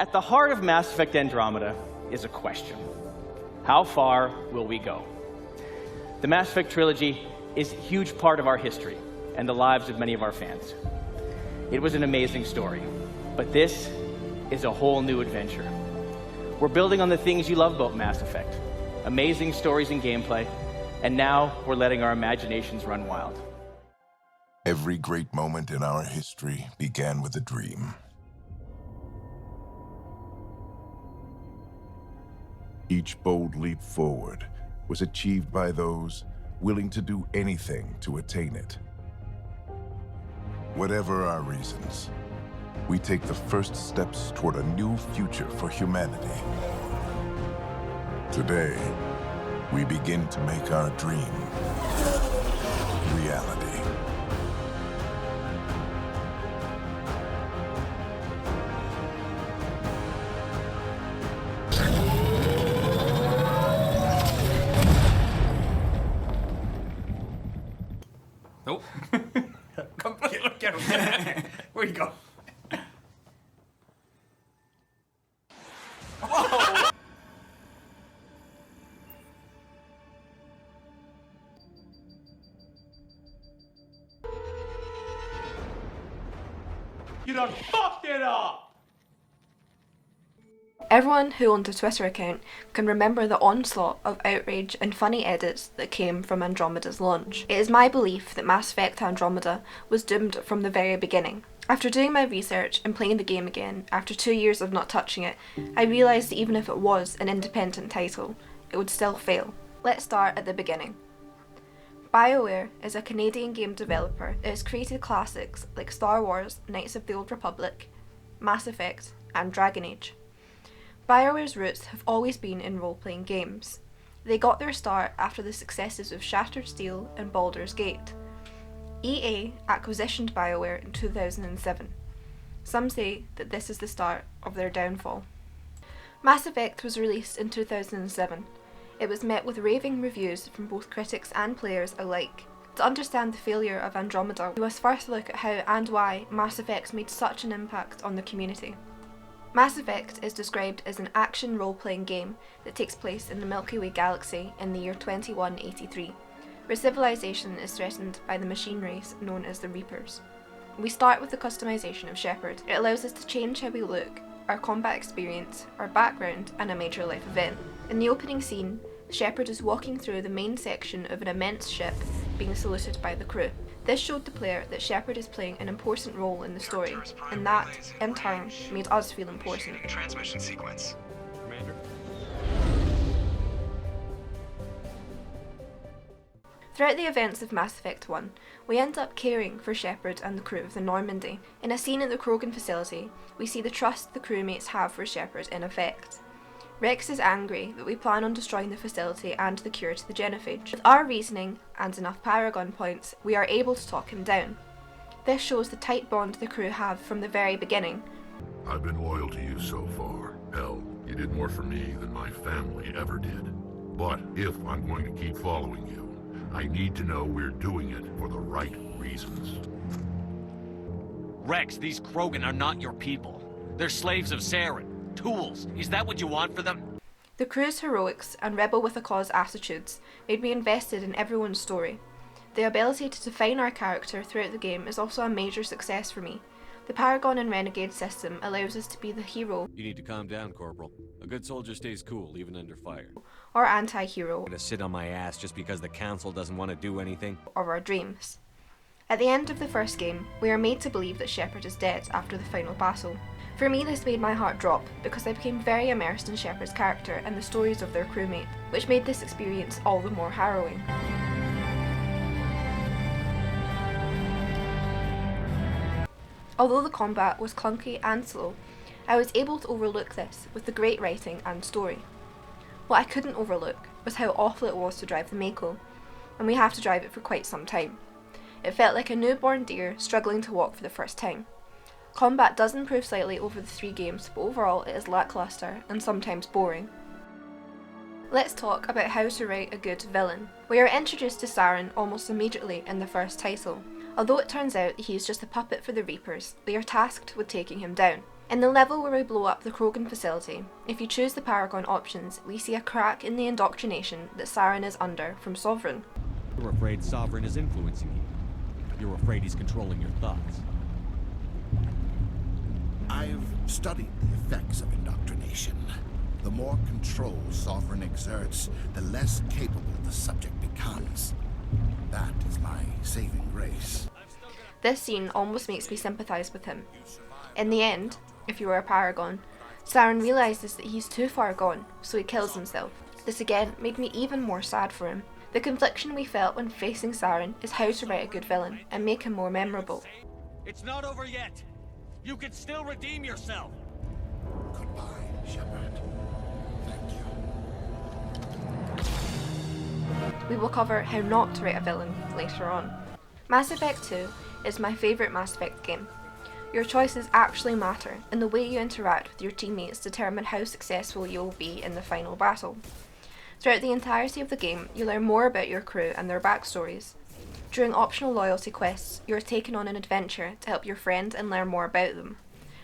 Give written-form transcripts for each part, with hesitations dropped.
At the heart of Mass Effect Andromeda is a question. How far will we go? The Mass Effect trilogy is a huge part of our history and the lives of many of our fans. It was an amazing story, but this is a whole new adventure. We're building on the things you love about Mass Effect, amazing stories and gameplay, and now we're letting our imaginations run wild. Every great moment in our history began with a dream. Each bold leap forward was achieved by those willing to do anything to attain it. Whatever our reasons, we take the first steps toward a new future for humanity. Today, we begin to make our dream reality. Nope. Come get him. Where you go? Whoa! You done fucked it up! Everyone who owns a Twitter account can remember the onslaught of outrage and funny edits that came from Andromeda's launch. It is my belief that Mass Effect Andromeda was doomed from the very beginning. After doing my research and playing the game again, after 2 years of not touching it, I realised that even if it was an independent title, it would still fail. Let's start at the beginning. BioWare is a Canadian game developer that has created classics like Star Wars, Knights of the Old Republic, Mass Effect, and Dragon Age. BioWare's roots have always been in role-playing games. They got their start after the successes of Shattered Steel and Baldur's Gate. EA acquisitioned BioWare in 2007. Some say that this is the start of their downfall. Mass Effect was released in 2007. It was met with raving reviews from both critics and players alike. To understand the failure of Andromeda, we must first look at how and why Mass Effect made such an impact on the community. Mass Effect is described as an action role-playing game that takes place in the Milky Way galaxy in the year 2183, where civilization is threatened by the machine race known as the Reapers. We start with the customization of Shepard. It allows us to change how we look, our combat experience, our background, and a major life event. In the opening scene, Shepard is walking through the main section of an immense ship being saluted by the crew. This showed the player that Shepard is playing an important role in the story, and that, in turn, made us feel important. Transmission sequence. Commander. Throughout the events of Mass Effect 1, we end up caring for Shepard and the crew of the Normandy. In a scene at the Krogan facility, we see the trust the crewmates have for Shepard in effect. Rex is angry that we plan on destroying the facility and the cure to the genophage. With our reasoning and enough Paragon points, we are able to talk him down. This shows the tight bond the crew have from the very beginning. I've been loyal to you so far. Hell, you did more for me than my family ever did. But if I'm going to keep following you, I need to know we're doing it for the right reasons. Rex, these Krogan are not your people. They're slaves of Saren. Tools. Is that what you want for them? The crew's heroics and rebel with a cause attitudes made me invested in everyone's story. The ability to define our character throughout the game is also a major success for me. The Paragon and Renegade system allows us to be the hero. You need to calm down, Corporal. A good soldier stays cool, even under fire. Or anti-hero. I'm gonna sit on my ass just because the Council doesn't want to do anything. Or our dreams. At the end of the first game, we are made to believe that Shepard is dead after the final battle. For me, this made my heart drop because I became very immersed in Shepard's character and the stories of their crewmate, which made this experience all the more harrowing. Although the combat was clunky and slow, I was able to overlook this with the great writing and story. What I couldn't overlook was how awful it was to drive the Mako, and we have to drive it for quite some time. It felt like a newborn deer struggling to walk for the first time. Combat does improve slightly over the 3 games, but overall it is lackluster and sometimes boring. Let's talk about how to write a good villain. We are introduced to Saren almost immediately in the first title. Although it turns out he is just a puppet for the Reapers, we are tasked with taking him down. In the level where we blow up the Krogan facility, if you choose the Paragon options, we see a crack in the indoctrination that Saren is under from Sovereign. You're afraid Sovereign is influencing you. You're afraid he's controlling your thoughts. I've studied the effects of indoctrination. The more control Sovereign exerts, the less capable the subject becomes. That is my saving grace. This scene almost makes me sympathise with him. In the end, if you were a Paragon, Saren realises that he's too far gone, so he kills himself. This again made me even more sad for him. The confliction we felt when facing Saren is how to write a good villain and make him more memorable. It's not over yet. You can still redeem yourself. Goodbye, Shepard. Thank you. We will cover how not to write a villain later on. Mass Effect 2 is my favourite Mass Effect game. Your choices actually matter, and the way you interact with your teammates determine how successful you'll be in the final battle. Throughout the entirety of the game, you learn more about your crew and their backstories. During optional loyalty quests, you are taken on an adventure to help your friend and learn more about them.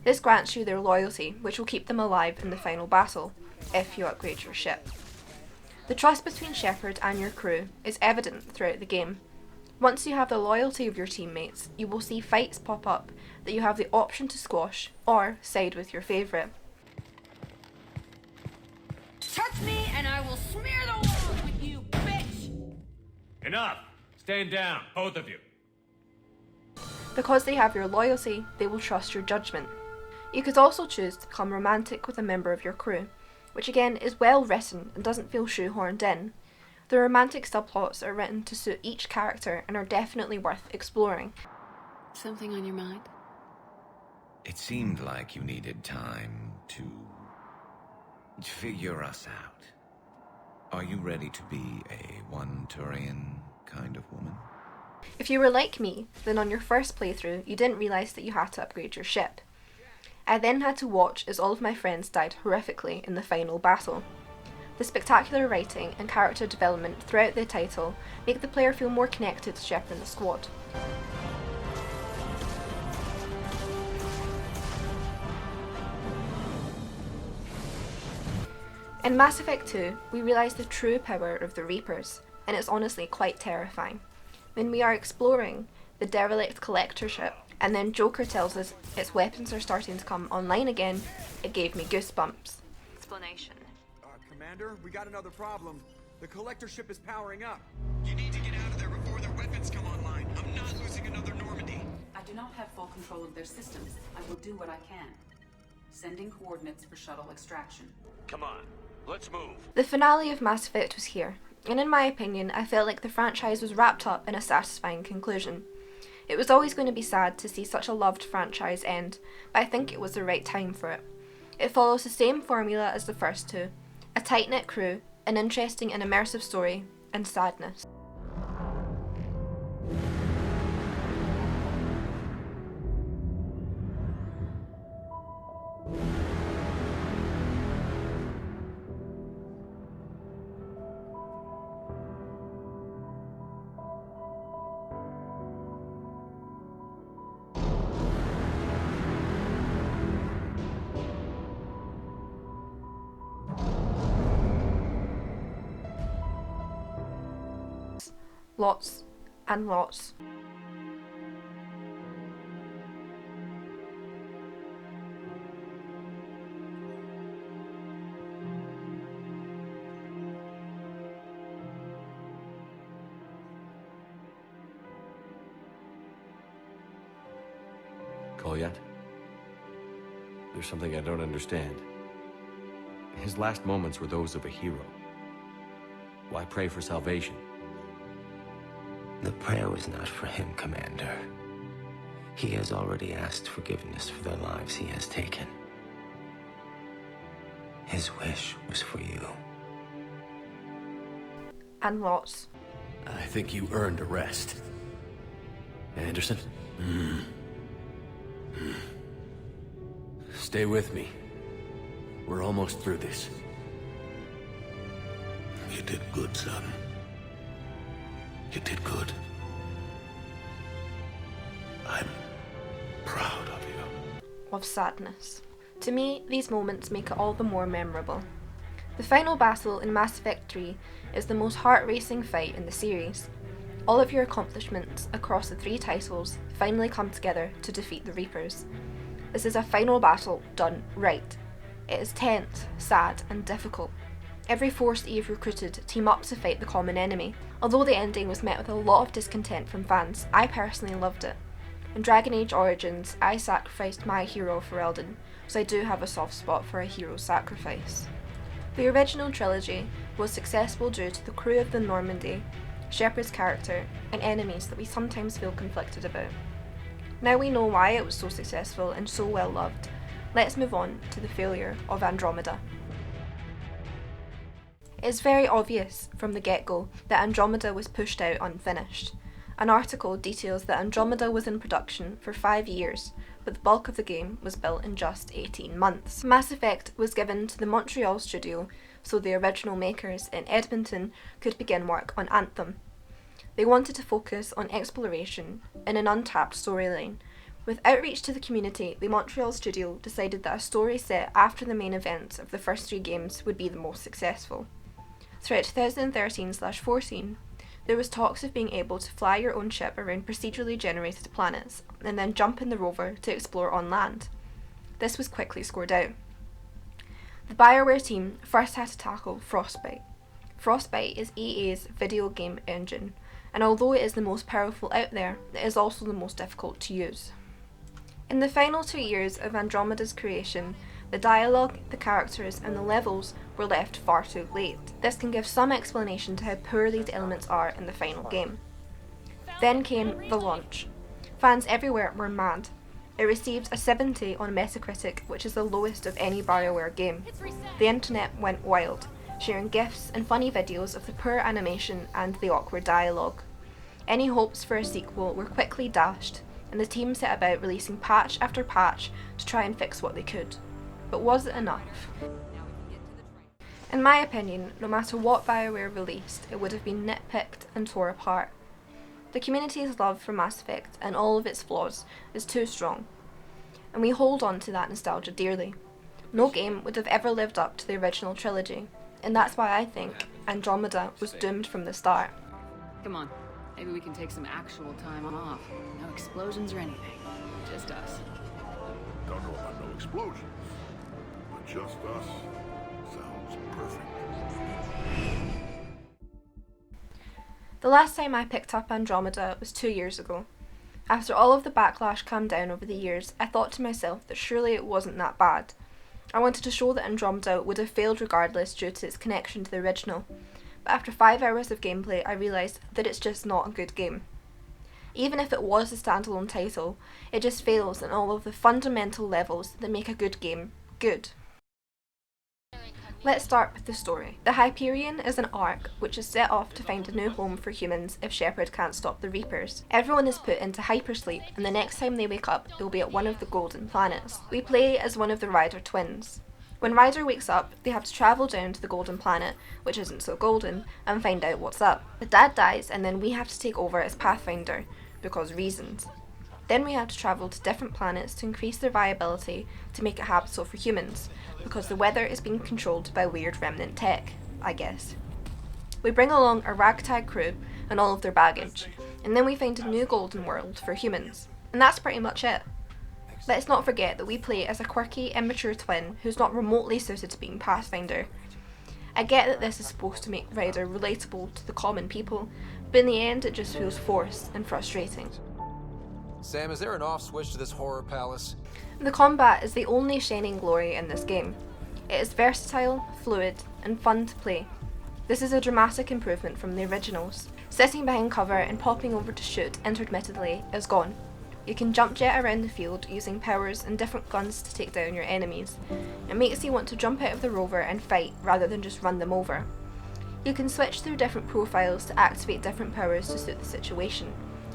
This grants you their loyalty, which will keep them alive in the final battle, if you upgrade your ship. The trust between Shepard and your crew is evident throughout the game. Once you have the loyalty of your teammates, you will see fights pop up that you have the option to squash or side with your favourite. Touch me and I will smear the walls with you, bitch! Enough! Stand down, both of you. Because they have your loyalty, they will trust your judgment. You could also choose to become romantic with a member of your crew, which again is well written and doesn't feel shoehorned in. The romantic subplots are written to suit each character and are definitely worth exploring. Something on your mind? It seemed like you needed time to figure us out. Are you ready to be a one-Turian kind of woman? If you were like me, then on your first playthrough you didn't realise that you had to upgrade your ship. I then had to watch as all of my friends died horrifically in the final battle. The spectacular writing and character development throughout the title make the player feel more connected to Shepard and the squad. In Mass Effect 2, we realise the true power of the Reapers, and it's honestly quite terrifying. When we are exploring the derelict collector ship, and then Joker tells us its weapons are starting to come online again, it gave me goosebumps. Explanation. Commander, we got another problem. The collector ship is powering up. You need to get out of there before their weapons come online. I'm not losing another Normandy. I do not have full control of their systems. I will do what I can. Sending coordinates for shuttle extraction. Come on, let's move. The finale of Mass Effect was here, and in my opinion, I felt like the franchise was wrapped up in a satisfying conclusion. It was always going to be sad to see such a loved franchise end, but I think it was the right time for it. It follows the same formula as the first two: a tight-knit crew, an interesting and immersive story, and sadness. Lots and lots. Call yet? There's something I don't understand. His last moments were those of a hero. Why pray for salvation? The prayer was not for him, Commander. He has already asked forgiveness for the lives he has taken. His wish was for you. And lots. I think you earned a rest. Anderson? Stay with me. We're almost through this. You did good, son. You did good. I'm proud of you. Of sadness. To me, these moments make it all the more memorable. The final battle in Mass Effect 3 is the most heart-racing fight in the series. All of your accomplishments across the 3 titles finally come together to defeat the Reapers. This is a final battle done right. It is tense, sad, and difficult. Every force that you've recruited team up to fight the common enemy. Although the ending was met with a lot of discontent from fans, I personally loved it. In Dragon Age Origins, I sacrificed my hero for Eldon, so I do have a soft spot for a hero's sacrifice. The original trilogy was successful due to the crew of the Normandy, Shepard's character, and enemies that we sometimes feel conflicted about. Now we know why it was so successful and so well loved, let's move on to the failure of Andromeda. It is very obvious from the get-go that Andromeda was pushed out unfinished. An article details that Andromeda was in production for 5 years, but the bulk of the game was built in just 18 months. Mass Effect was given to the Montreal studio so the original makers in Edmonton could begin work on Anthem. They wanted to focus on exploration in an untapped storyline. With outreach to the community, the Montreal studio decided that a story set after the main events of the first 3 games would be the most successful. Throughout 2013/14, there was talks of being able to fly your own ship around procedurally generated planets and then jump in the rover to explore on land. This was quickly scored out. The BioWare team first had to tackle Frostbite. Frostbite is EA's video game engine, and although it is the most powerful out there, it is also the most difficult to use. In the final 2 years of Andromeda's creation, the dialogue, the characters, and the levels were left far too late. This can give some explanation to how poor these elements are in the final game. Then came the launch. Fans everywhere were mad. It received a 70 on Metacritic, which is the lowest of any BioWare game. The internet went wild, sharing GIFs and funny videos of the poor animation and the awkward dialogue. Any hopes for a sequel were quickly dashed, and the team set about releasing patch after patch to try and fix what they could. But was it enough? In my opinion, no matter what BioWare released, it would have been nitpicked and tore apart. The community's love for Mass Effect and all of its flaws is too strong, and we hold on to that nostalgia dearly. No game would have ever lived up to the original trilogy, and that's why I think Andromeda was doomed from the start. Come on, maybe we can take some actual time off. No explosions or anything. Just us. Don't know about no explosions, but just us sounds perfect. The last time I picked up Andromeda was 2 years ago. After all of the backlash calmed down over the years, I thought to myself that surely it wasn't that bad. I wanted to show that Andromeda would have failed regardless due to its connection to the original, but after 5 hours of gameplay I realised that it's just not a good game. Even if it was a standalone title, it just fails in all of the fundamental levels that make a good game good. Let's start with the story. The Hyperion is an ark which is set off to find a new home for humans if Shepard can't stop the Reapers. Everyone is put into hypersleep, and the next time they wake up, they'll be at one of the golden planets. We play as one of the Ryder twins. When Ryder wakes up, they have to travel down to the golden planet, which isn't so golden, and find out what's up. The dad dies, and then we have to take over as Pathfinder, because reasons. Then we have to travel to different planets to increase their viability to make it habitable for humans, because the weather is being controlled by weird remnant tech, I guess. We bring along a ragtag crew and all of their baggage, and then we find a new golden world for humans. And that's pretty much it. Let's not forget that we play as a quirky, immature twin who's not remotely suited to being Pathfinder. I get that this is supposed to make Ryder relatable to the common people, but in the end it just feels forced and frustrating. Sam, is there an off switch to this horror palace? The combat is the only shining glory in this game. It is versatile, fluid, and fun to play. This is a dramatic improvement from the originals. Sitting behind cover and popping over to shoot intermittently is gone. You can jump jet around the field using powers and different guns to take down your enemies. It makes you want to jump out of the rover and fight rather than just run them over. You can switch through different profiles to activate different powers to suit the situation.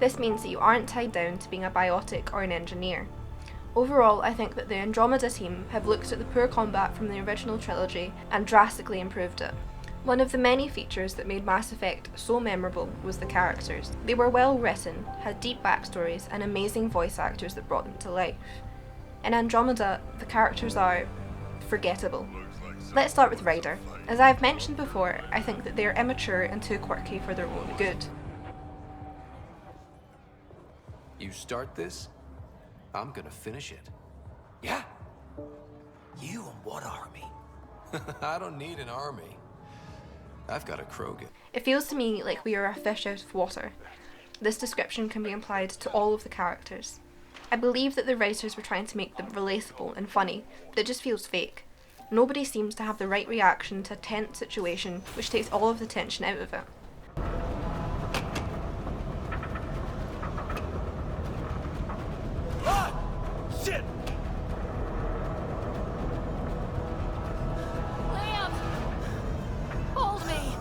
This means that you aren't tied down to being a biotic or an engineer. Overall, I think that the Andromeda team have looked at the poor combat from the original trilogy and drastically improved it. One of the many features that made Mass Effect so memorable was the characters. They were well written, had deep backstories, and amazing voice actors that brought them to life. In Andromeda, the characters are forgettable. Let's start with Ryder. As I've mentioned before, I think that they are immature and too quirky for their own good. You start this, I'm gonna finish it. Yeah? You and what army? I don't need an army. I've got a Krogan. It feels to me like we are a fish out of water. This description can be applied to all of the characters. I believe that the writers were trying to make them relatable and funny, but it just feels fake. Nobody seems to have the right reaction to a tense situation, which takes all of the tension out of it. Ah! Shit! Liam! Hold me!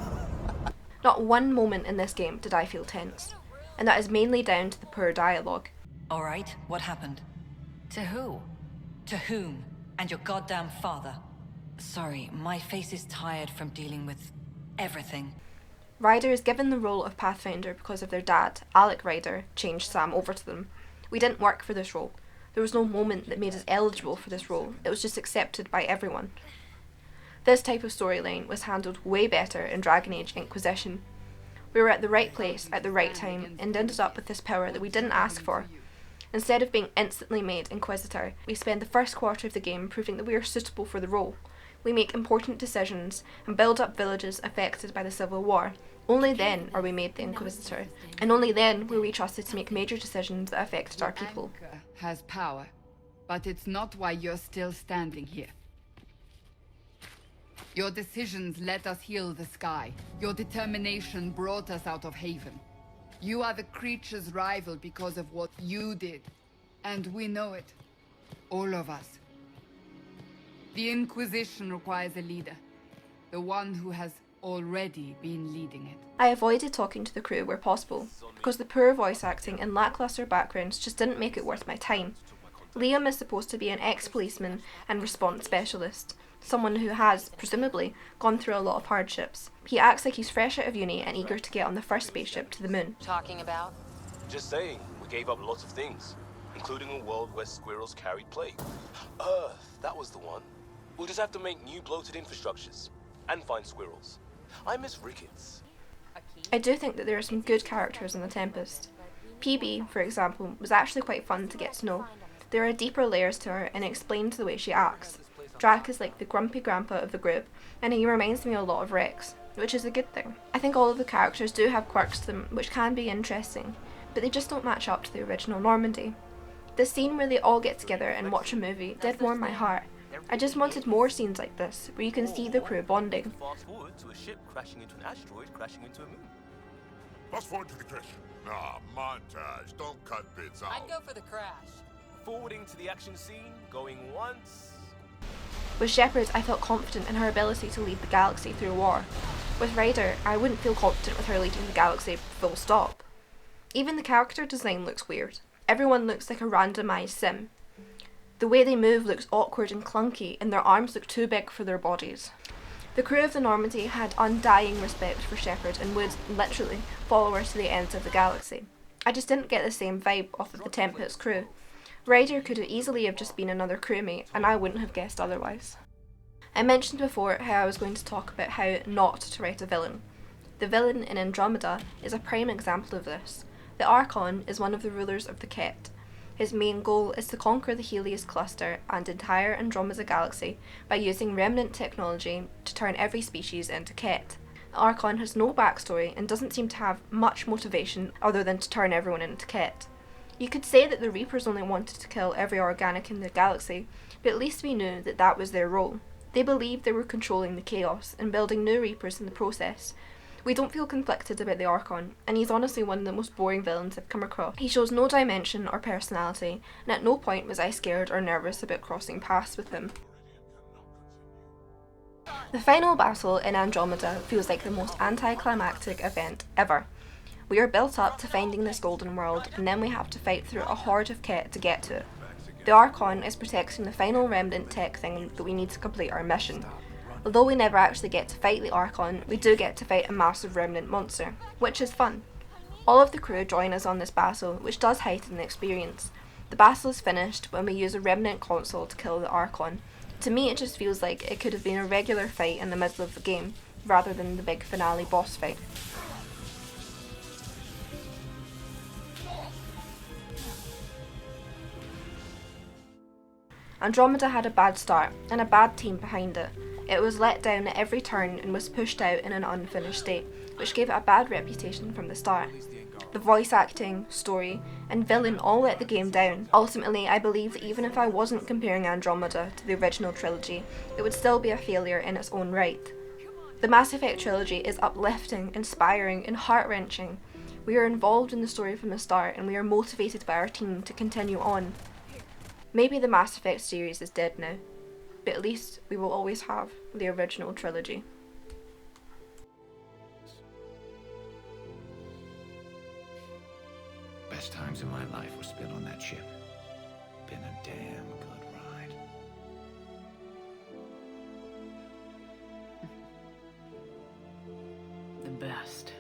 Not one moment in this game did I feel tense, and that is mainly down to the poor dialogue. All right, what happened? To who? To whom? And your goddamn father. Sorry, my face is tired from dealing with everything. Ryder is given the role of Pathfinder because of their dad, Alec Ryder, changed Sam over to them. We didn't work for this role. There was no moment that made us eligible for this role. It was just accepted by everyone. This type of storyline was handled way better in Dragon Age Inquisition. We were at the right place at the right time and ended up with this power that we didn't ask for. Instead of being instantly made Inquisitor, we spend the first quarter of the game proving that we are suitable for the role. We make important decisions and build up villages affected by the Civil War. Only then are we made the Inquisitor, and only then were we trusted to make major decisions that affected our people. Anchor has power, but it's not why you're still standing here. Your decisions let us heal the sky. Your determination brought us out of Haven. You are the creature's rival because of what you did, and we know it. All of us. The Inquisition requires a leader, the one who has already been leading it. I avoided talking to the crew where possible, because the poor voice acting and lackluster backgrounds just didn't make it worth my time. Liam is supposed to be an ex-policeman and response specialist, someone who has, presumably, gone through a lot of hardships. He acts like he's fresh out of uni and eager to get on the first spaceship to the moon. Talking about? Just saying, we gave up lots of things, including a world where squirrels carried plague. Earth, that was the one. We'll just have to make new bloated infrastructures, and find squirrels. I miss Ricketts. I do think that there are some good characters in The Tempest. PB, for example, was actually quite fun to get to know. There are deeper layers to her and it explains the way she acts. Drac is like the grumpy grandpa of the group, and he reminds me a lot of Rex, which is a good thing. I think all of the characters do have quirks to them, which can be interesting, but they just don't match up to the original Normandy. The scene where they all get together and watch a movie did warm my heart. I just wanted more scenes like this, where you can see the crew bonding. Fast forward to a ship crashing into an asteroid crashing into a moon. Fast forward to the crash. Nah, montage. Don't cut bits out. I'd go for the crash. Forwarding to the action scene, going once. With Shepard, I felt confident in her ability to lead the galaxy through war. With Ryder, I wouldn't feel confident with her leading the galaxy full stop. Even the character design looks weird. Everyone looks like a randomised sim. The way they move looks awkward and clunky, and their arms look too big for their bodies. The crew of the Normandy had undying respect for Shepard and would, literally, follow her to the ends of the galaxy. I just didn't get the same vibe off of the Tempest crew. Ryder could have easily have just been another crewmate, and I wouldn't have guessed otherwise. I mentioned before how I was going to talk about how not to write a villain. The villain in Andromeda is a prime example of this. The Archon is one of the rulers of the Ket. His main goal is to conquer the Helios cluster and entire Andromeda galaxy by using remnant technology to turn every species into Ket. The Archon has no backstory and doesn't seem to have much motivation other than to turn everyone into Ket. You could say that the Reapers only wanted to kill every organic in the galaxy, but at least we knew that that was their role. They believed they were controlling the chaos and building new Reapers in the process. We don't feel conflicted about the Archon, and he's honestly one of the most boring villains I've come across. He shows no dimension or personality, and at no point was I scared or nervous about crossing paths with him. The final battle in Andromeda feels like the most anticlimactic event ever. We are built up to finding this golden world, and then we have to fight through a horde of Ket to get to it. The Archon is protecting the final remnant tech thing that we need to complete our mission. Although we never actually get to fight the Archon, we do get to fight a massive remnant monster, which is fun. All of the crew join us on this battle, which does heighten the experience. The battle is finished when we use a remnant console to kill the Archon. To me, it just feels like it could have been a regular fight in the middle of the game, rather than the big finale boss fight. Andromeda had a bad start, and a bad team behind it. It was let down at every turn and was pushed out in an unfinished state, which gave it a bad reputation from the start. The voice acting, story, and villain all let the game down. Ultimately, I believe that even if I wasn't comparing Andromeda to the original trilogy, it would still be a failure in its own right. The Mass Effect trilogy is uplifting, inspiring, and heart-wrenching. We are involved in the story from the start, and we are motivated by our team to continue on. Maybe the Mass Effect series is dead now, but at least we will always have the original trilogy. Best times in my life were spent on that ship. Been a damn good ride. The best.